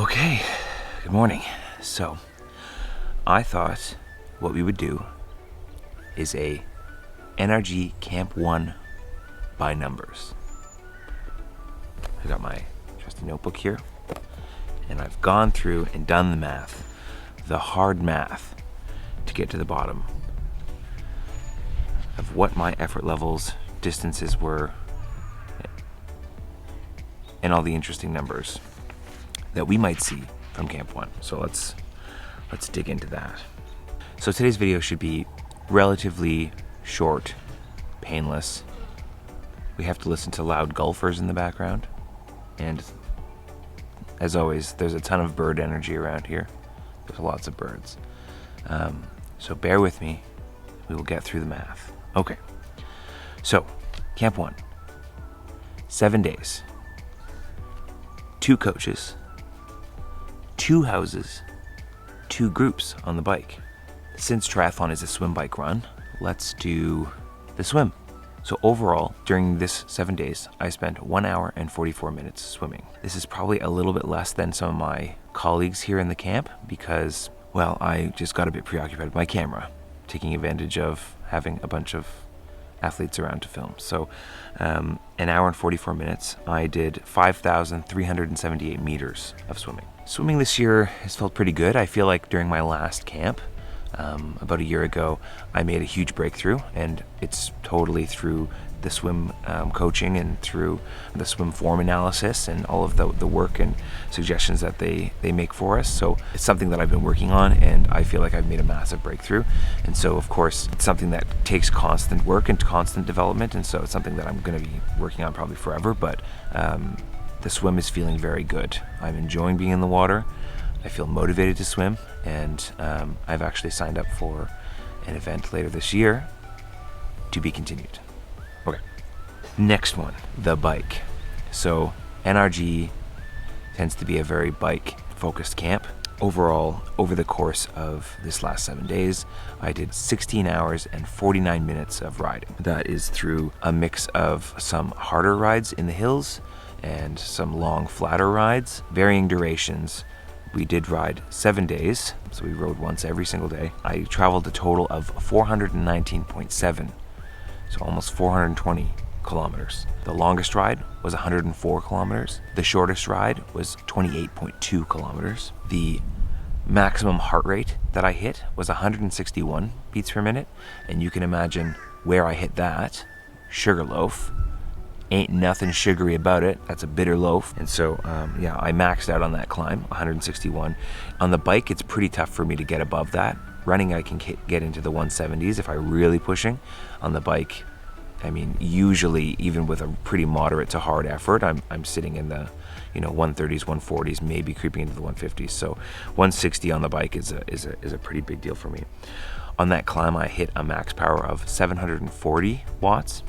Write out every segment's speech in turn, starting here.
Okay, good morning. So, I thought what we would do is a NRG Camp 1 by numbers. I got my trusty notebook here, and I've gone through and done the math, the hard math, to get to the bottom of what my effort levels, distances were, and all the interesting numbers that we might see from Camp 1. So let's dig into that. So today's video should be relatively short, painless. We have to listen to loud golfers in the background, and as always, there's a ton of bird energy around here. There's lots of birds. So bear with me. We will get through the math. Okay. So, Camp 1. 7 days. 2 coaches. 2 houses. 2 groups on the bike. Since triathlon is a swim bike run, let's do the swim. So overall, during this 7 days, I spent 1 hour and 44 minutes swimming. This is probably a little bit less than some of my colleagues here in the camp because, well, I just got a bit preoccupied with my camera, taking advantage of having a bunch of athletes around to film. So an hour and 44 minutes, I did 5,378 meters of swimming. Swimming this year has felt pretty good. I feel like during my last camp, about a year ago, I made a huge breakthrough, and it's totally through the swim coaching and through the swim form analysis and all of the work and suggestions that they make for us. So it's something that I've been working on, and I feel like I've made a massive breakthrough. And so of course it's something that takes constant work and constant development, and so it's something that I'm going to be working on probably forever, but the swim is feeling very good. I'm enjoying being in the water. I feel motivated to swim, and I've actually signed up for an event later this year to be continued. Okay, next one, the bike. So NRG tends to be a very bike-focused camp. Overall, over the course of this last 7 days, I did 16 hours and 49 minutes of riding. That is through a mix of some harder rides in the hills and some long, flatter rides, varying durations. We did ride 7 days, so we rode once every single day. I traveled a total of 419.7, so almost 420 kilometers. The longest ride was 104 kilometers. The shortest ride was 28.2 kilometers. The maximum heart rate that I hit was 161 beats per minute, and you can imagine where I hit that. Sugarloaf. Ain't nothing sugary about it. That's a bitter loaf. And so, yeah, I maxed out on that climb, 161. On the bike, it's pretty tough for me to get above that. Running, I can get into the 170s if I'm really pushing. On the bike, I mean, usually, even with a pretty moderate to hard effort, I'm sitting in the, 130s, 140s, maybe creeping into the 150s. So 160 on the bike is a pretty big deal for me. On that climb, I hit a max power of 740 watts.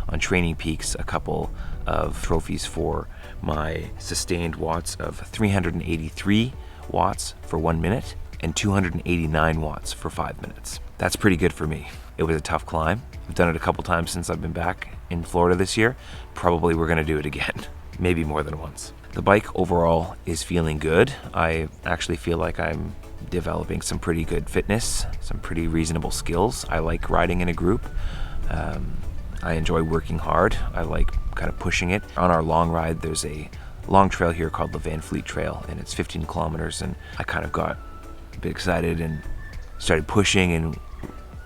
On Training Peaks, a couple of trophies for my sustained watts of 383 watts for 1 minute and 289 watts for 5 minutes. That's pretty good for me. It was a tough climb. I've done it a couple times since I've been back in Florida this year. Probably we're going to do it again, maybe more than once. The bike overall is feeling good. I actually feel like I'm developing some pretty good fitness, some pretty reasonable skills. I like riding in a group. I enjoy working hard. I like kind of pushing it. On our long ride, there's a long trail here called the Van Fleet Trail, and it's 15 kilometers, and I kind of got a bit excited and started pushing and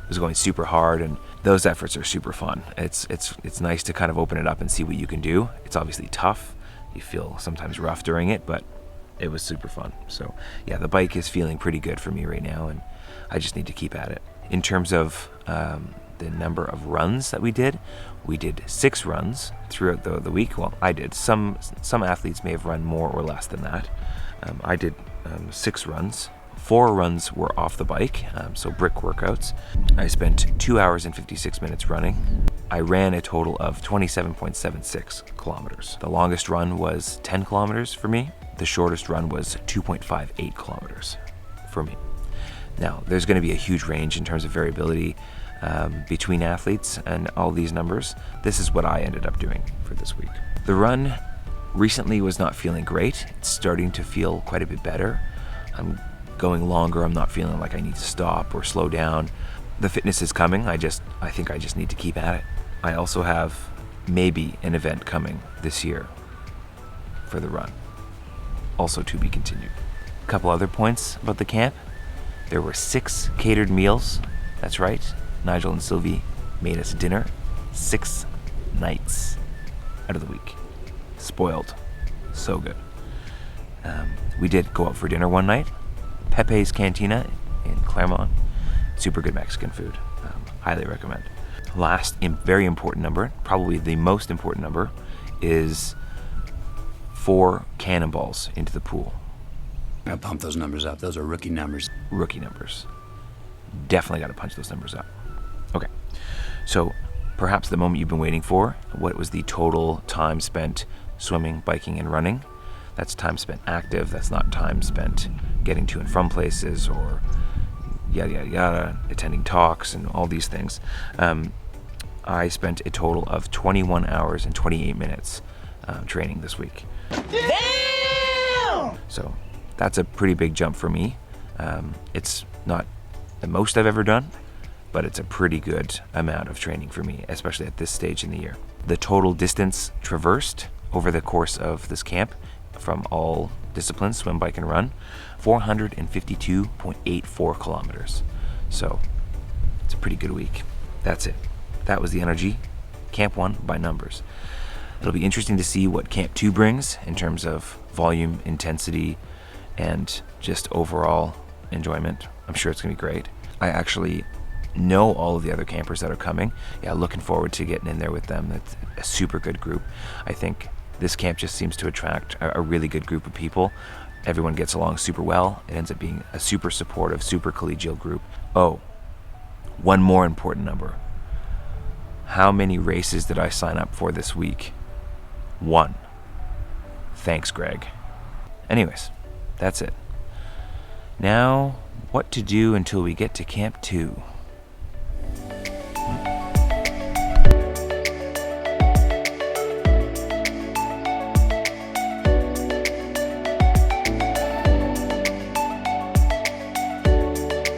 was going super hard, and those efforts are super fun. It's nice to kind of open it up and see what you can do. It's obviously tough. You feel sometimes rough during it, but it was super fun. So yeah, the bike is feeling pretty good for me right now, and I just need to keep at it. In terms of the number of runs that we did 6 runs throughout the week. Well, I did. Some athletes may have run more or less than that. I did 6 runs. 4 runs were off the bike, so brick workouts. I spent 2 hours and 56 minutes running. I ran a total of 27.76 kilometers. The longest run was 10 kilometers for me. The shortest run was 2.58 kilometers for me. Now, there's going to be a huge range in terms of variability between athletes and all these numbers. This is what I ended up doing for this week. The run recently was not feeling great. It's starting to feel quite a bit better. I'm going longer. I'm not feeling like I need to stop or slow down. The fitness is coming. I think I just need to keep at it. I also have maybe an event coming this year for the run. Also to be continued. A couple other points about the camp. There were 6 catered meals. That's right. Nigel and Sylvie made us dinner 6 nights out of the week. Spoiled. So good. We did go out for dinner one night. Pepe's Cantina in Claremont. Super good Mexican food. Highly recommend. Last very important number, probably the most important number, is 4 cannonballs into the pool. I pump those numbers up. Those are rookie numbers. Rookie numbers. Definitely got to punch those numbers up. Okay. So perhaps the moment you've been waiting for. What was the total time spent swimming, biking, and running? That's time spent active. That's not time spent getting to and from places or yada, yada, yada, attending talks and all these things. I spent a total of 21 hours and 28 minutes training this week. Damn! So that's a pretty big jump for me. It's not the most I've ever done, but it's a pretty good amount of training for me, especially at this stage in the year. The total distance traversed over the course of this camp from all disciplines, swim, bike, and run, 452.84 kilometers. So it's a pretty good week. That's it. That was the NRG Camp 1 by numbers. It'll be interesting to see what Camp 2 brings in terms of volume, intensity, and just overall enjoyment. I'm sure it's going to be great. I actually know all of the other campers that are coming. Yeah, looking forward to getting in there with them. It's a super good group. I think this camp just seems to attract a really good group of people. Everyone gets along super well. It ends up being a super supportive, super collegial group. Oh, one more important number. How many races did I sign up for this week? 1. Thanks, Greg. Anyways, that's it. Now, what to do until we get to Camp 2?